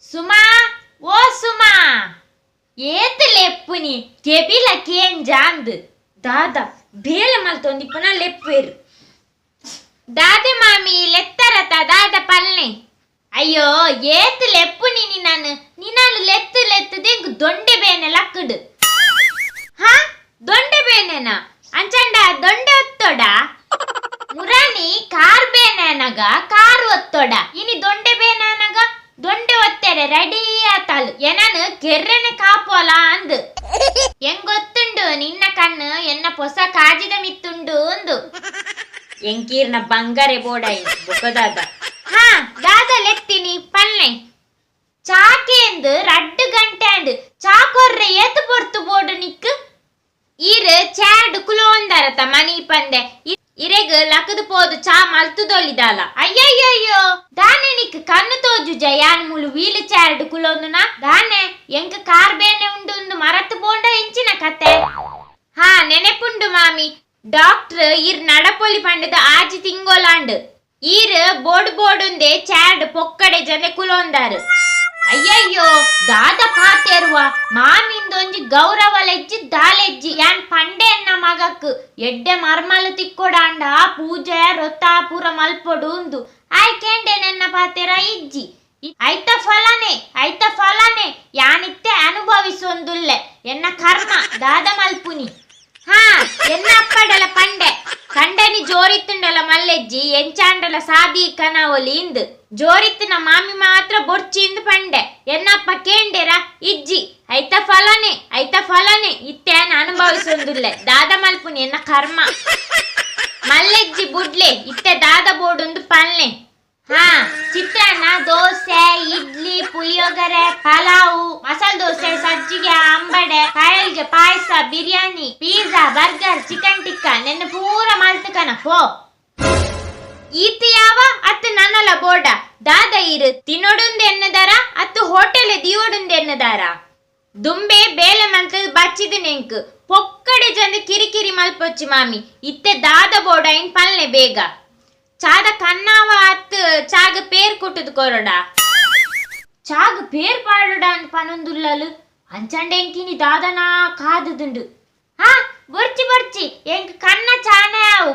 ಸುಮಾ ಓ ಸುಮಾ ಏತ್ ಲೆಪ್ಪುನಿ ಕೆಬಿಲ Kane ಜಾಂದ್ ದಾದಾ ಬೇಲೆ ಮಲ್ತೊಂದಿಪ್ಪನ ಲೆಪ್ಪೇರು ದಾದೆ ಮಾಮಿ ಲೆತ್ತರತ ದಾದ ಪಲ್ನೆ ಅಯ್ಯೋ ಏತ್ ಲೆಪ್ಪುನಿ ನಿನಾನು ಲೆತ್ತು ಲೆತ್ತದಿಂಗ್ ದೊಂಡೆ ಬೇನೆ ಲಕ್ಕಡು ಹಾ ದೊಂಡೆ ಬೇನೆನ ಅಂಚಂಡ ದೊಂಡೆ ಒತ್ತೋಡ ಮುರಾನಿ ಕಾರ್ ಬೇನೆನಗ ಕಾರ್ ಒತ್ತೋಡ ಇನಿ ದೊಂಡೆ ಬೇನೆನಗ ದೊಂಡೆ ಒತ್ತೇರೆ ರೆಡಿ ಆತಲ್ ಏನನು ಕೆರ್ರೆನೆ ಕಾಪೋಲ ಅಂದು ಎಂಗೊತ್ತುಂಡು ನಿನ್ನ ಕಣ್ಣು ಎನ್ನ ಪೊಸ ಕಾಜಿದ ಮಿತ್ತುಂಡು ಅಂದು ಎಂಕೀರ್ನ ಬಂಗಾರೆ ಬೋಡಾಯಿ ಬೊಕದಾದ ಹಾ ದಾದ ಲೆತ್ತೀನಿ ಪಲ್ಲೆ ಚಾಕೇಂದು 2 ಗಂಟೆ ಅಂದು ಚಾಕೊರ್ರೆ ಏತು ಪೊರ್ತು ಬೋಡು ನಿಕ್ಕು ಈರು ಚಾರ್ಡ್ ಕುಲೋಂದರತ ಮನಿ ಪಂದೆ ಇರೆಗ್ ಲಕದು ಪೋದು ಚಾ ಮಲ್ತುದೊಲಿದಾಲ ಅಯ್ಯಯ್ಯಯ್ಯೋ ದಾನೆ ನಿಕ್ ಕಣ್ಣು ತೋಜು ಜಯಾನ್ ಮುಳು ವೀಲ್ ಚಾರ್ಡ್ ಕುಲೋಂದುನ ದಾನೆ ಎಂಕ ಕಾರ್ ಬೇನೆ ಉಂಡು ಮರತ್ತು ಬೋಂಡ ಎಂಚಿನ ಕತೆ ಹಾ ನೆನೆಪುಂಡು ಮಾಮಿ ಡಾಕ್ಟರ್ ಈರ್ ನಡಪೊಲಿ ಪಂಡದ ಆಜಿ ತಿಂಗೋಲಾಂಡ್ ಈರ್ ಬೋಡುಂದೆ ಚಾರ್ಡ್ ಪೊಕ್ಕಡೆ ಜನೆ ಕುಲೋಂದಾರು ಅಯ್ಯಯ್ಯೋ ದಾದ ಪಾತೆರುವ ಮಾಮಿಂದೊಂಜಿ ಗೌರವ ಲೆಜ್ಜಿ ದಾಲೆಜ್ಜಿ ಯಾನ್ ಪಂಡೆ ಎನ್ನ ಮಗಕ್ ಎಡ್ಡೆ ಮರ್ಮಲು ತಿಕ್ಕೊಡಾಂಡ ಪೂಜೆ ರೊತ್ತಾಪುರ ಮಲ್ಪೊಡು ಉಂದು ಆಯ್ಕೆಂಡೆ ನೆನ್ನ ಪಾತೆರ ಇಜ್ಜಿ ಐತ ಫಲನೆ ಯಾನಿತ್ತೆ ಅನುಭವಿಸೊಂದುಲ್ಲೆ ಎನ್ನ ಕರ್ಮ ದಾದ ಮಲ್ಪುನಿ ಹಾ ಎನ್ನ ಅಪ್ಪಡಲ ಪಂಡೆ ಕಂಡನಿ ಜೋರಿತ್ತುಂಡಲ ಮಲ್ಲೆಜ್ಜಿ ಎಂಚಾಂಡಲ ಸಾದಿ ಕನವಲಿ ಇಂದು ಜೋರಿತ್ತಿನ ಮಾಮಿ ಮಾತ್ರ ಬೊರ್ಚಿಂದು ಪಂಡೆ ಎನ್ನಪ್ಪ ಕೇಂಡೆರ ಇಜ್ಜಿ ಐತ ಫಲನೆ ಇತ್ತೇನ ಅನುಭವಿಸೊಂದುಲ್ಲೆ ದಾದ ಮಲ್ಪುನಿ ಎನ್ನ ಕರ್ಮ ಮಲ್ಲೆಜ್ಜಿ ಬುಡ್ಲೆ ಇತ್ತೆ ದಾದ ಬೋಡುಂದು ಪಲ್ಲೆ ಹಾ ಚಿತ್ರಾನ್ನ ದೋಸೆ ಇಡ್ಲಿ ಪುಳಿಯೋಗರೆ ಪಲಾವು ಮಸಾಲ ದೋಸೆ ಸಜ್ಜಿಗೆ ಅಂಬಡೆ ಕಾಯಲ್ಗೆ ಪಾಯಸ biryani pizza burger chicken tikka ನೆನ್ನ ಪೂರ ಮಲ್ತಕನ ಪೋ ಈತ ಯಾವ ಅತ್ತು ನನ್ನಲ ಬೋಡ ದಾದ ಇರು ತಿನ್ನೊಡುಂದು ಎನ್ನದಾರ ಅತ್ತು ಹೋಟೆಲ್ ದಿಯೋಡುಂದು ಎನ್ನದಾರ ದುಂಬೆ ಬೇಲೆ ಮಲ್ತದ ಬಚ್ಚಿದ ನೆಂಕ್ ಪೊಕ್ಕಡೆ ಜಂದು ಕಿರಿಕಿರಿ ಮಲ್ಪೊಚ್ಚಿ ಮಾಮಿ ಇತ್ತೆ ದಾದ ಬೋಡ ಇನ್ ಪಲ್ನೆ ಬೇಗ ಚಾದ ಕನ್ನಾವ ಅತ್ತು ಚಾಗ ಪೇರ್ ಕೊಟ್ಟದು ಕೊರಡ ಚಾಗ ಪೇರ್ ಪಾಡೋಡ ಅಂತ ಪನೊಂದುಲ್ಲಲು ಅಂಚಂಡೆಂಕಿನಿ ದಾದನಾ ಕಾದುದುಂಡು ಹಾ ಬರ್ಚಿ ಎಂಕ್ ಕನ್ನ ಚಾನ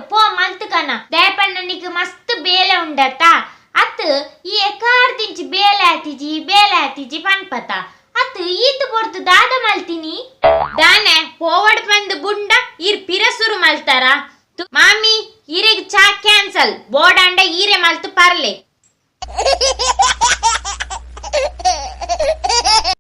ಪೋ ಮಲ್ತು ಕನ್ನ ದಯಪಣ್ಣ ನಿಕ್ ಮಸ್ತ್ ಬೇಲೆ ಉಂಡತ್ತ ಅತ್ತು ಈ ಎಕಾರ್ದಿಂಚಿ ಬೇಲೆ ಆತಿಜಿ ಪನ್ಪತ ಅತ್ತು ಈತು ಪೊರ್ತು ದಾದ ಮಲ್ತೀನಿ ದಾನೆ ಪೋವಡ್ ಬಂದು ಬುಂಡ ಇರ್ ಪಿರಸುರು ಮಲ್ತಾರ ಮಾಮಿ ಈರೆಗ್ ಚಾ ಕ್ಯಾನ್ಸಲ್ ಬೋಡಾಂಡ ಈರೆ ಮಲ್ತು ಪರ್ಲೆ